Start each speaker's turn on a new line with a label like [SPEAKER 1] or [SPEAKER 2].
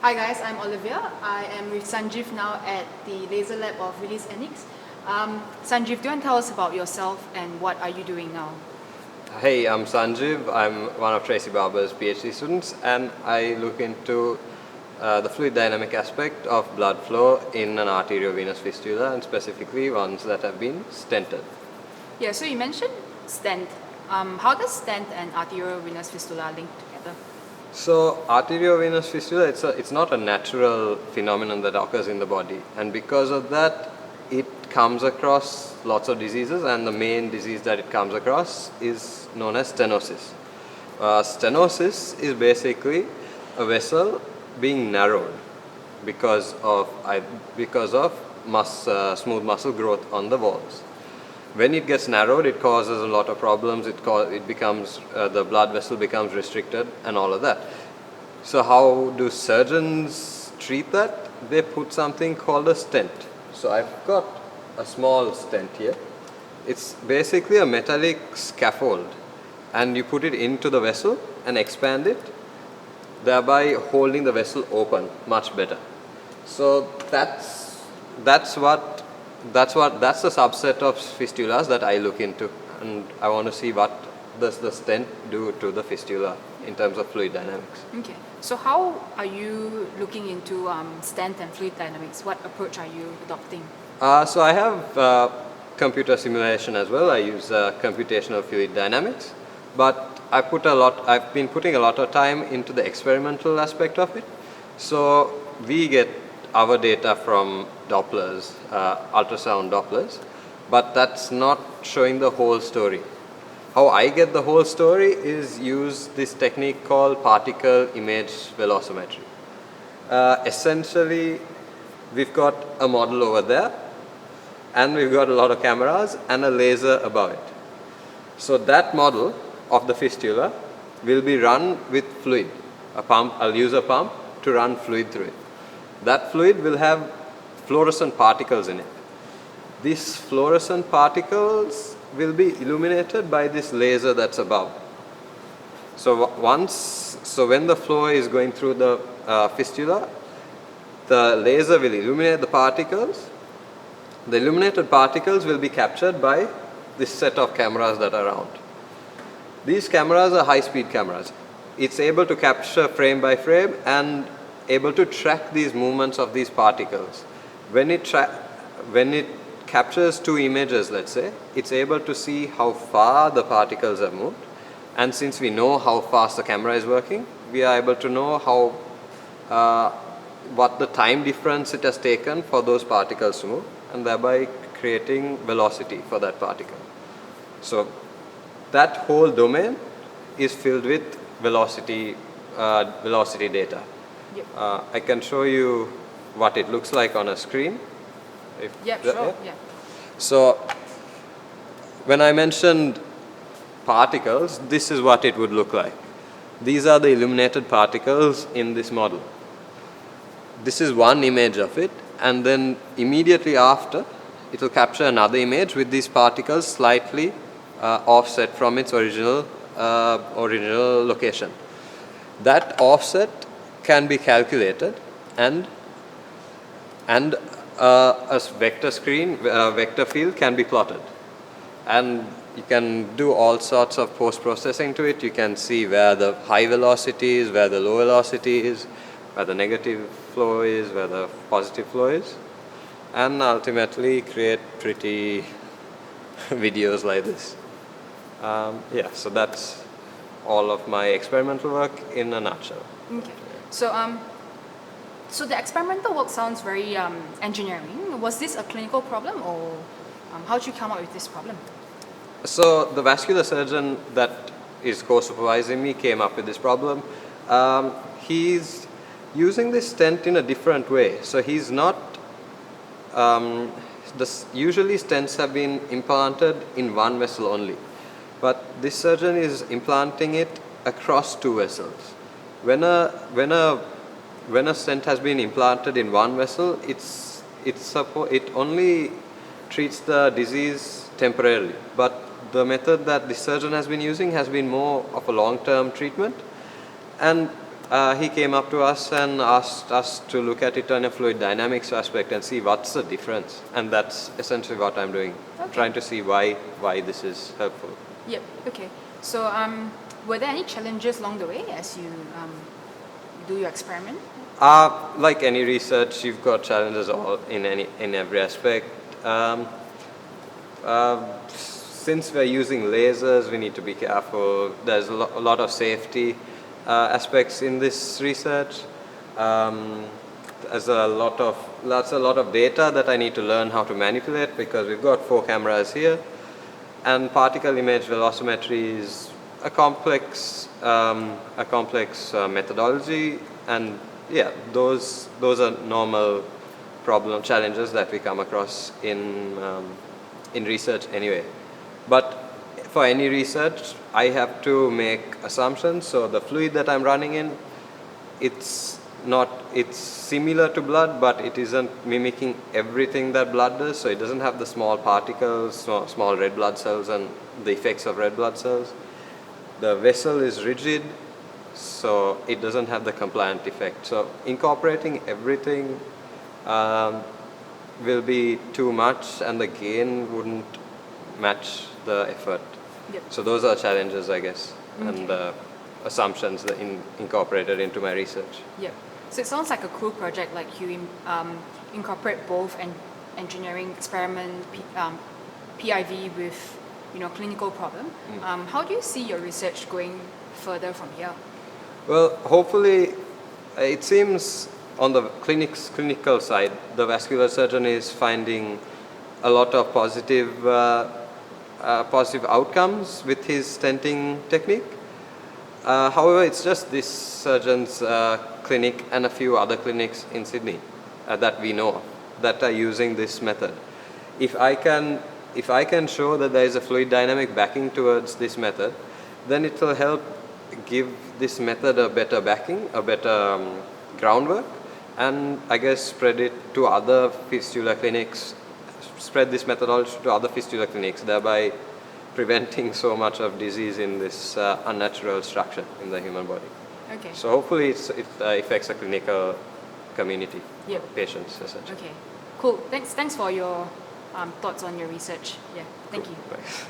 [SPEAKER 1] Hi guys, I'm Olivia. I am with Sanjeev now at the Laser Lab of Release Enix. Sanjeev, do you want to tell us about yourself and what are you doing now?
[SPEAKER 2] Hey, I'm Sanjeev. I'm one of Tracy Barber's PhD students, and I look into the fluid dynamic aspect of blood flow in an arteriovenous fistula, and specifically ones that have been stented.
[SPEAKER 1] Yeah, so you mentioned stent. How does stent and arteriovenous fistula link together?
[SPEAKER 2] So, arteriovenous fistula, it's not a natural phenomenon that occurs in the body, and because of that, it comes across lots of diseases, and the main disease that it comes across is known as stenosis. Stenosis is basically a vessel being narrowed because of smooth muscle growth on the walls. When it gets narrowed, it causes a lot of problems. It becomes the blood vessel becomes restricted and all of that. So how do surgeons treat that? They put something called a stent. So I've got a small stent here. It's basically a metallic scaffold, and you put it into the vessel and expand it, thereby holding the vessel open much better. So that's the subset of fistulas that I look into, and I want to see what does the stent do to the fistula in terms of fluid dynamics.
[SPEAKER 1] Okay, so how are you looking into stent and fluid dynamics? What approach are you adopting?
[SPEAKER 2] So I have computer simulation as well. I use computational fluid dynamics, but I've been putting a lot of time into the experimental aspect of it. So we get our data from Dopplers, ultrasound Dopplers, but that's not showing the whole story. How I get the whole story is use this technique called particle image velocimetry. Essentially, we've got a model over there, and we've got a lot of cameras and a laser above it. So that model of the fistula will be run with fluid. I'll use a pump to run fluid through it. That fluid will have fluorescent particles in it. These fluorescent particles will be illuminated by this laser that's above. So when the flow is going through the fistula, the laser will illuminate the particles. The illuminated particles will be captured by this set of cameras that are around. These cameras are high-speed cameras. It's able to capture frame by frame and able to track these movements of these particles. When it captures two images, let's say, it's able to see how far the particles have moved. And since we know how fast the camera is working, we are able to know what the time difference it has taken for those particles to move, and thereby creating velocity for that particle. So that whole domain is filled with velocity data.
[SPEAKER 1] Yep.
[SPEAKER 2] I can show you what it looks like on a screen.
[SPEAKER 1] Sure. Yeah.
[SPEAKER 2] So when I mentioned particles, this is what it would look like. These are the illuminated particles in this model. This is one image of it, and then immediately after, it will capture another image with these particles slightly offset from its original location. That offset can be calculated, and a vector field can be plotted, and you can do all sorts of post-processing to it. You can see where the high velocity is, where the low velocity is, where the negative flow is, where the positive flow is, and ultimately create pretty videos like this. So that's all of my experimental work in a nutshell.
[SPEAKER 1] Okay. So the experimental work sounds very engineering. Was this a clinical problem, or how did you come up with this problem?
[SPEAKER 2] So the vascular surgeon that is co-supervising me came up with this problem. He's using this stent in a different way. So he's not. Usually stents have been implanted in one vessel only, but this surgeon is implanting it across two vessels. When a stent has been implanted in one vessel, it only treats the disease temporarily. But the method that the surgeon has been using has been more of a long-term treatment, and he came up to us and asked us to look at it on a fluid dynamics aspect and see what's the difference. And that's essentially what I'm doing,
[SPEAKER 1] Okay.
[SPEAKER 2] trying to see why this is helpful.
[SPEAKER 1] Yep. Okay. So, were there any challenges along the way as you do your experiment?
[SPEAKER 2] Like any research, you've got challenges all in every aspect. Since we're using lasers, we need to be careful. There's a lot of safety aspects in this research. There's a lot of data that I need to learn how to manipulate because we've got 4 cameras here, and particle image velocimetry is a complex methodology, and yeah, those are normal challenges that we come across in research anyway. But for any research, I have to make assumptions. So the fluid that I'm running in, it's similar to blood, but it isn't mimicking everything that blood does. So it doesn't have the small particles, small red blood cells, and the effects of red blood cells. The vessel is rigid, so it doesn't have the compliant effect. So incorporating everything will be too much, and the gain wouldn't match the effort.
[SPEAKER 1] Yep.
[SPEAKER 2] So those are challenges, I guess, and assumptions that incorporated into my research.
[SPEAKER 1] Yep. So it sounds like a cool project. Like you incorporate both engineering experiment, PIV with clinical problem. How do you see your research going further from here?
[SPEAKER 2] Well, hopefully, it seems on the clinical side, the vascular surgeon is finding a lot of positive outcomes with his stenting technique. However, it's just this surgeon's clinic and a few other clinics in Sydney that we know of that are using this method. If I can show that there is a fluid dynamic backing towards this method, then it will help give this method a better backing, a better groundwork, and I guess spread it to other fistula clinics, spread this methodology to other fistula clinics, thereby preventing so much of disease in this unnatural structure in the human body.
[SPEAKER 1] Okay.
[SPEAKER 2] So hopefully it affects a clinical community,
[SPEAKER 1] Yep.
[SPEAKER 2] patients essentially.
[SPEAKER 1] Okay. Cool. Thanks for your thoughts on your research. Yeah. Thank you.
[SPEAKER 2] Right.